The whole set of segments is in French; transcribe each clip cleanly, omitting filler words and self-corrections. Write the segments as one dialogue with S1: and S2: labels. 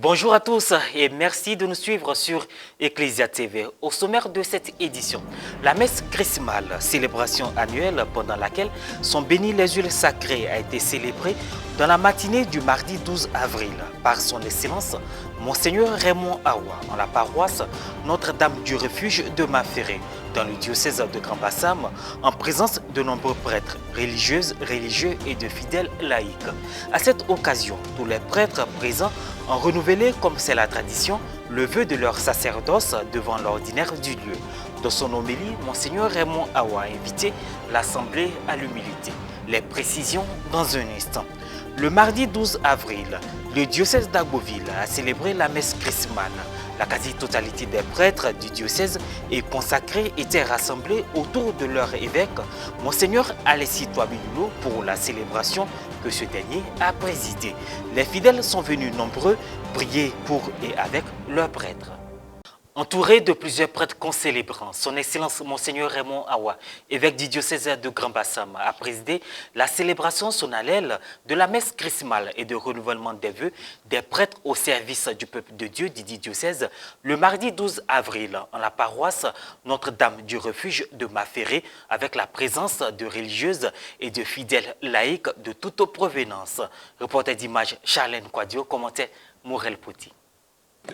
S1: Bonjour à tous et merci de nous suivre sur Ecclesia TV. Au sommaire de cette édition, la messe chrismale, célébration annuelle pendant laquelle sont bénies les huiles sacrées, a été célébrée dans la matinée du mardi 12 avril par son Excellence Monseigneur Raymond Awa en la paroisse Notre-Dame du Refuge de Maferré, dans le diocèse de Grand Bassam, en présence de nombreux prêtres, religieuses, religieux et de fidèles laïcs. À cette occasion, tous les prêtres présents ont renouvelé, comme c'est la tradition, le vœu de leur sacerdoce devant l'ordinaire du lieu. Dans son homélie, Monseigneur Raymond Awa a invité l'Assemblée à l'humilité. Les précisions dans un instant. Le mardi 12 avril, le diocèse d'Agboville a célébré la messe chrismale. La quasi-totalité des prêtres du diocèse et consacrés étaient rassemblés autour de leur évêque, Monseigneur Alessi Touabilulo, pour la célébration que ce dernier a présidée. Les fidèles sont venus nombreux prier pour et avec leurs prêtres. Entouré de plusieurs prêtres concélébrants, son Excellence Monseigneur Raymond Awa, évêque du diocèse de Grand Bassam, a présidé la célébration solennelle de la messe chrismale et de renouvellement des vœux des prêtres au service du peuple de Dieu du diocèse le mardi 12 avril en la paroisse Notre-Dame du Refuge de Maferré, avec la présence de religieuses et de fidèles laïcs de toute provenance. Reporter d'image Charlène Quadio, commentaire Morel Poti.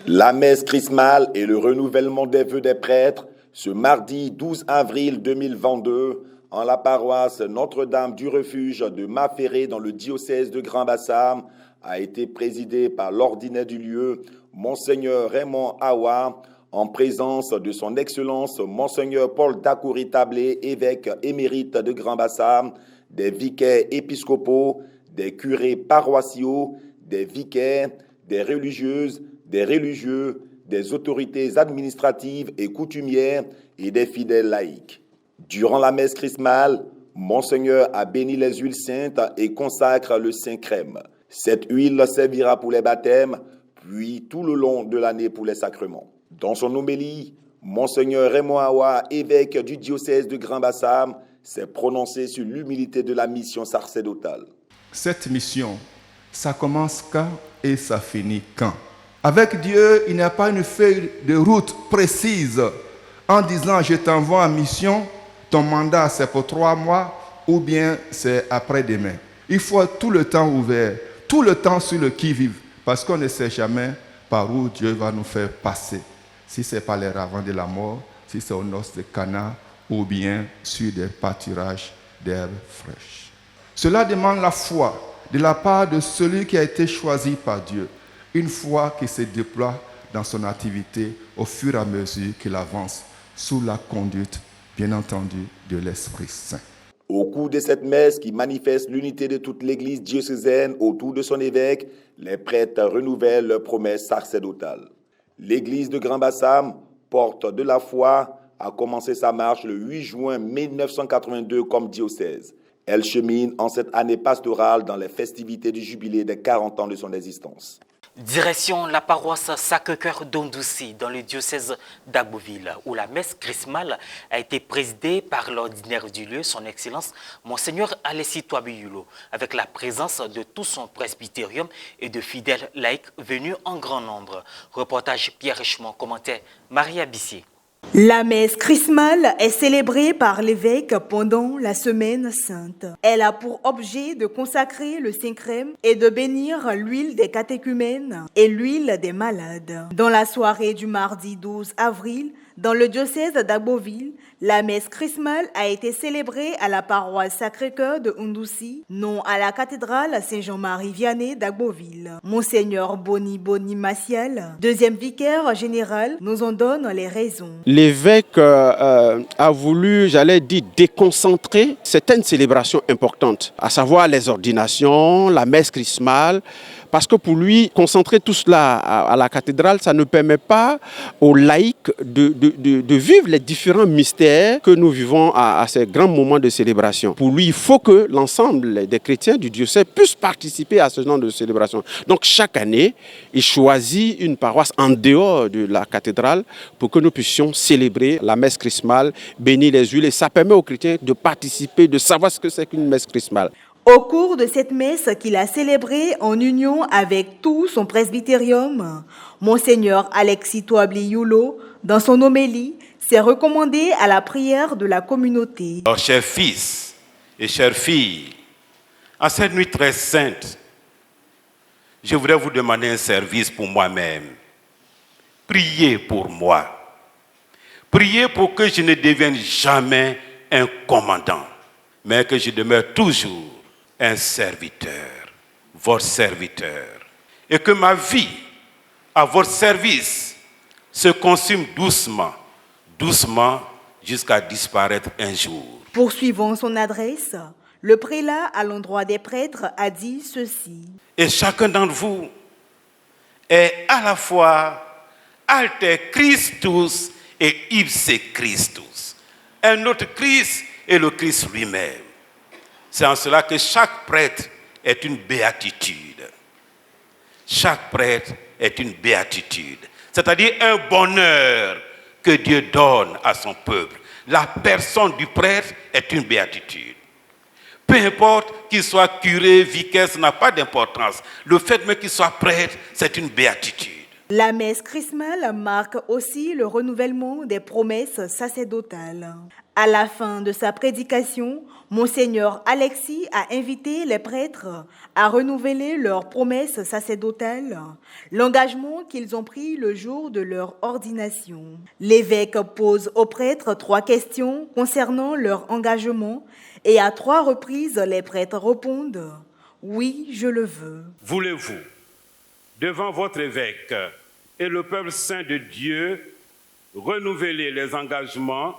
S2: La messe chrismale et le renouvellement des vœux des prêtres ce mardi 12 avril 2022 en la paroisse Notre-Dame du Refuge de Maferré dans le diocèse de Grand Bassam a été présidée par l'ordinaire du lieu, Monseigneur Raymond Awa, en présence de son Excellence Monseigneur Paul Dakouri Tablé, évêque émérite de Grand Bassam, des vicaires épiscopaux, des curés paroissiaux, des vicaires, des religieuses, des religieux, des autorités administratives et coutumières et des fidèles laïcs. Durant la messe chrismale, Monseigneur a béni les huiles saintes et consacre le Saint-Crème. Cette huile servira pour les baptêmes, puis tout le long de l'année pour les sacrements. Dans son homélie, Monseigneur Raymond Awa, évêque du diocèse de Grand Bassam, s'est prononcé sur l'humilité de la mission sacerdotale.
S3: Cette mission, ça commence quand et ça finit quand? Avec Dieu, il n'y a pas une feuille de route précise en disant « je t'envoie en mission, ton mandat c'est pour 3 mois ou bien c'est après-demain ». Il faut tout le temps ouvert, tout le temps sur le qui-vive, parce qu'on ne sait jamais par où Dieu va nous faire passer. Si c'est par les ravins de la mort, si c'est aux noces de Cana ou bien sur des pâturages d'herbes fraîches. Cela demande la foi de la part de celui qui a été choisi par Dieu. Une foi qui se déploie dans son activité au fur et à mesure qu'il avance, sous la conduite, bien entendu, de l'Esprit Saint.
S2: Au cours de cette messe qui manifeste l'unité de toute l'Église diocésaine autour de son évêque, les prêtres renouvellent leurs promesses sacerdotales. L'Église de Grand Bassam, porte de la foi, a commencé sa marche le 8 juin 1982 comme diocèse. Elle chemine en cette année pastorale dans les festivités du jubilé des 40 ans de son existence.
S1: Direction la paroisse Sacré-Cœur d'Ondouci dans le diocèse d'Agboville, où la messe chrismale a été présidée par l'ordinaire du lieu, son Excellence Monseigneur Alessi Touabilulo, avec la présence de tout son presbytérium et de fidèles laïcs venus en grand nombre. Reportage Pierre Richemont, commentaire Maria Bissier.
S4: La messe chrismale est célébrée par l'évêque pendant la semaine sainte. Elle a pour objet de consacrer le Saint-Crème et de bénir l'huile des catéchumènes et l'huile des malades. Dans la soirée du mardi 12 avril, dans le diocèse d'Agboville, la messe chrismale a été célébrée à la paroisse Sacré-Cœur de Ondouci, non à la cathédrale Saint-Jean-Marie Vianney d'Agboville. Monseigneur Boni Maciel, deuxième vicaire général, nous en donne les raisons.
S5: L'évêque a voulu, déconcentrer certaines célébrations importantes, à savoir les ordinations, la messe chrismale, parce que pour lui, concentrer tout cela à la cathédrale, ça ne permet pas aux laïcs de vivre les différents mystères que nous vivons à ces grands moments de célébration. Pour lui, il faut que l'ensemble des chrétiens du diocèse puissent participer à ce genre de célébration. Donc chaque année, il choisit une paroisse en dehors de la cathédrale pour que nous puissions célébrer la messe chrismale, bénir les huiles. Et ça permet aux chrétiens de participer, de savoir ce que c'est qu'une messe chrismale.
S4: Au cours de cette messe qu'il a célébrée en union avec tout son presbytérium, Monseigneur Alexis Touabli Yulo, dans son homélie, s'est recommandé à la prière de la communauté.
S6: Alors, chers fils et chères filles, en cette nuit très sainte, je voudrais vous demander un service pour moi-même. Priez pour moi. Priez pour que je ne devienne jamais un commandant, mais que je demeure toujours un serviteur, votre serviteur. Et que ma vie, à votre service, se consume doucement, doucement, jusqu'à disparaître un jour.
S4: Poursuivant son adresse, le prélat à l'endroit des prêtres a dit ceci.
S6: Et chacun d'entre vous est à la fois alter Christus et ipse Christus. Un autre Christ est le Christ lui-même. C'est en cela que chaque prêtre est une béatitude. Chaque prêtre est une béatitude. C'est-à-dire un bonheur que Dieu donne à son peuple. La personne du prêtre est une béatitude. Peu importe qu'il soit curé, vicaire, ça n'a pas d'importance. Le fait même qu'il soit prêtre, c'est une béatitude.
S4: La messe chrismale marque aussi le renouvellement des promesses sacerdotales. À la fin de sa prédication, Monseigneur Alexis a invité les prêtres à renouveler leurs promesses sacerdotales, l'engagement qu'ils ont pris le jour de leur ordination. L'évêque pose aux prêtres 3 questions concernant leur engagement et à 3 reprises, les prêtres répondent « Oui, je le veux ».
S6: Voulez-vous, devant votre évêque et le peuple saint de Dieu, renouveler les engagements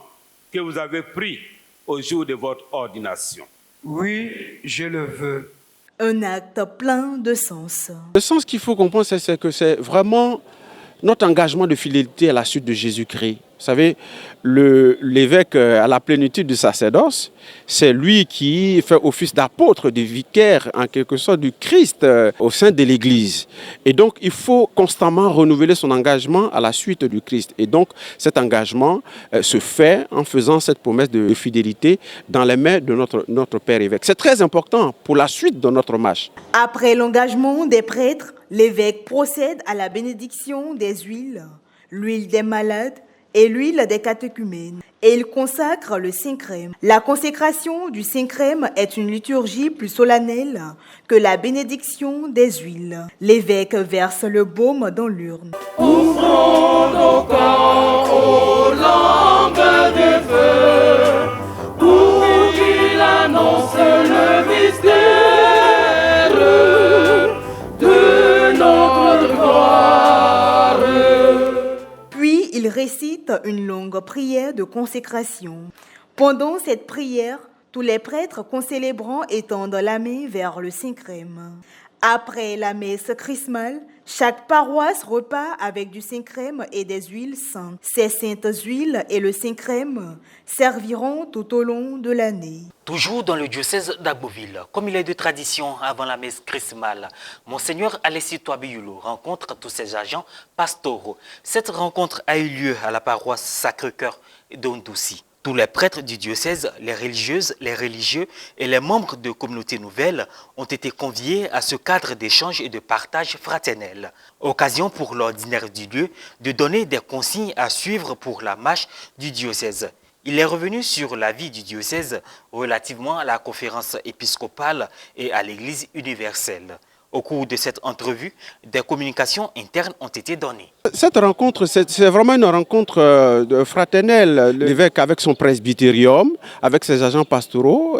S6: que vous avez pris au jour de votre ordination?
S7: Oui, je le veux.
S4: Un acte plein de sens.
S5: Le sens qu'il faut comprendre, c'est que c'est vraiment notre engagement de fidélité à la suite de Jésus-Christ. Vous savez, l'évêque à la plénitude du sacerdoce, c'est lui qui fait office d'apôtre, de vicaire, en quelque sorte, du Christ au sein de l'Église. Et donc, il faut constamment renouveler son engagement à la suite du Christ. Et donc, cet engagement se fait en faisant cette promesse de fidélité dans les mains de notre Père évêque. C'est très important pour la suite de notre marche.
S4: Après l'engagement des prêtres, l'évêque procède à la bénédiction des huiles, l'huile des malades, et l'huile des catéchumènes. Et il consacre le Saint-Crème. La consécration du Saint-Crème est une liturgie plus solennelle que la bénédiction des huiles. L'évêque verse le baume dans l'urne.
S8: Ouvrons nos cœurs aux lampes de feu, pour qu'il annonce le mystère de notre gloire.
S4: Puis il récite une longue prière de consécration. Pendant cette prière, tous les prêtres concélébrants étendent la main vers le Saint-Crème. Après la messe chrismale, chaque paroisse repart avec du Saint-Crème et des huiles saintes. Ces saintes huiles et le Saint-Crème serviront tout au long de l'année.
S1: Toujours dans le diocèse d'Agboville, comme il est de tradition avant la messe chrismale, Monseigneur Alexis Touabli Yulo rencontre tous ses agents pastoraux. Cette rencontre a eu lieu à la paroisse Sacré-Cœur d'Ondouci. Tous les prêtres du diocèse, les religieuses, les religieux et les membres de communautés nouvelles ont été conviés à ce cadre d'échange et de partage fraternel. Occasion pour l'ordinaire du lieu de donner des consignes à suivre pour la marche du diocèse. Il est revenu sur la vie du diocèse relativement à la conférence épiscopale et à l'Église universelle. Au cours de cette entrevue, des communications internes ont été données.
S5: Cette rencontre, c'est vraiment une rencontre fraternelle. L'évêque avec son presbytérium, avec ses agents pastoraux,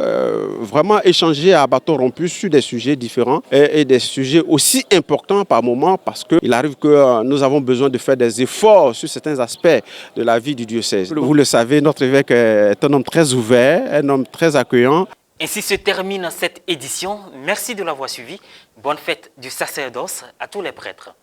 S5: vraiment échanger à bâton rompu sur des sujets différents et des sujets aussi importants par moment, parce qu'il arrive que nous avons besoin de faire des efforts sur certains aspects de la vie du diocèse. Vous le savez, notre évêque est un homme très ouvert, un homme très accueillant.
S1: Ainsi se termine cette édition. Merci de l'avoir suivi. Bonne fête du sacerdoce à tous les prêtres.